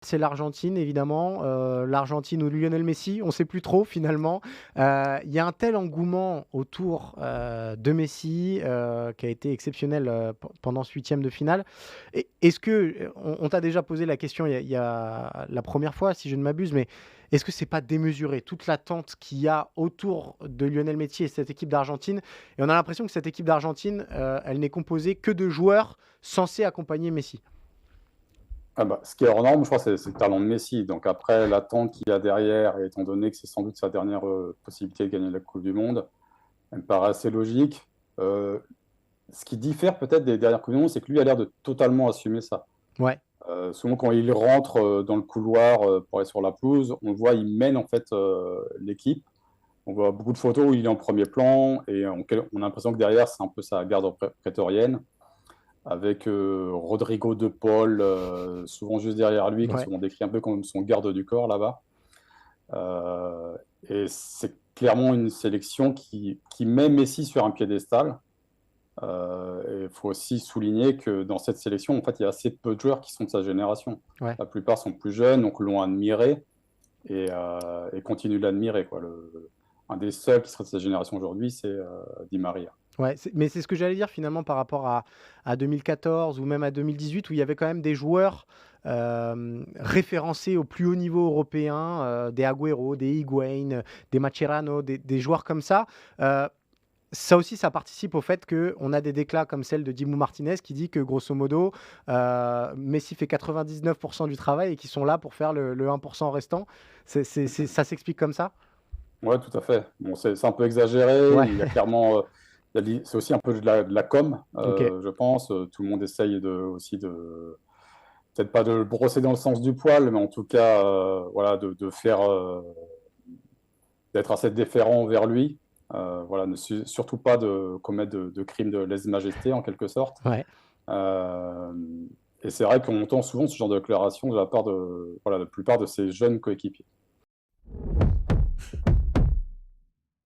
C'est l'Argentine évidemment, l'Argentine ou Lionel Messi, on ne sait plus trop finalement. Il y a un tel engouement autour, de Messi, qui a été exceptionnel, pendant ce huitième de finale. Est-ce que, on t'a déjà posé la question il y a la première fois si je ne m'abuse, mais est-ce que c'est pas démesuré toute l'attente qu'il y a autour de Lionel Messi et cette équipe d'Argentine? Et on a l'impression que cette équipe d'Argentine, elle n'est composée que de joueurs censés accompagner Messi. Ah bah, ce qui est hors norme, je crois, c'est le talent de Messi. Donc après, l'attente qu'il y a derrière, et étant donné que c'est sans doute sa dernière possibilité de gagner la Coupe du Monde, elle me paraît assez logique. Euh, Ce qui diffère peut-être des dernières Coupes du Monde, c'est que lui a l'air de totalement assumer ça. Ouais, Souvent, quand il rentre dans le couloir pour aller sur la pelouse, on le voit, il mène en fait l'équipe. On voit beaucoup de photos où il est en premier plan et on a l'impression que derrière, c'est un peu sa garde prétorienne avec Rodrigo de Paul, souvent juste derrière lui, qui est ouais. souvent décrit un peu comme son garde du corps là-bas. Euh, et c'est clairement une sélection qui met Messi sur un piédestal. Et il faut aussi souligner que dans cette sélection, en fait, il y a assez peu de joueurs qui sont de sa génération. Ouais. La plupart sont plus jeunes, donc l'ont admiré et continuent de l'admirer. Un des seuls qui serait de sa génération aujourd'hui, c'est Di Maria. Ouais, mais c'est ce que j'allais dire finalement par rapport à 2014 ou même à 2018 où il y avait quand même des joueurs, référencés au plus haut niveau européen, des Agüero, des Higuaín, des Mascherano, des joueurs comme ça. Heu, Ça aussi, ça participe au fait qu'on a des déclats comme celle de Dimou Martinez qui dit que grosso modo, Messi fait 99 du travail et qu'ils sont là pour faire le 1 restant. Ça s'explique comme ça? Ouais, tout à fait. Bon, c'est un peu exagéré. Ouais, Il y a clairement, c'est aussi un peu de la com, OK. je pense. Tout le monde essaye aussi de, peut-être pas de le brosser dans le sens du poil, mais en tout cas, voilà, de faire, d'être assez déférent envers lui. Voilà, surtout pas de commettre de crimes de lèse-majesté en quelque sorte. Ouais. Euh, et c'est vrai qu'on entend souvent ce genre de déclaration de la part de, voilà, la plupart de ces jeunes coéquipiers.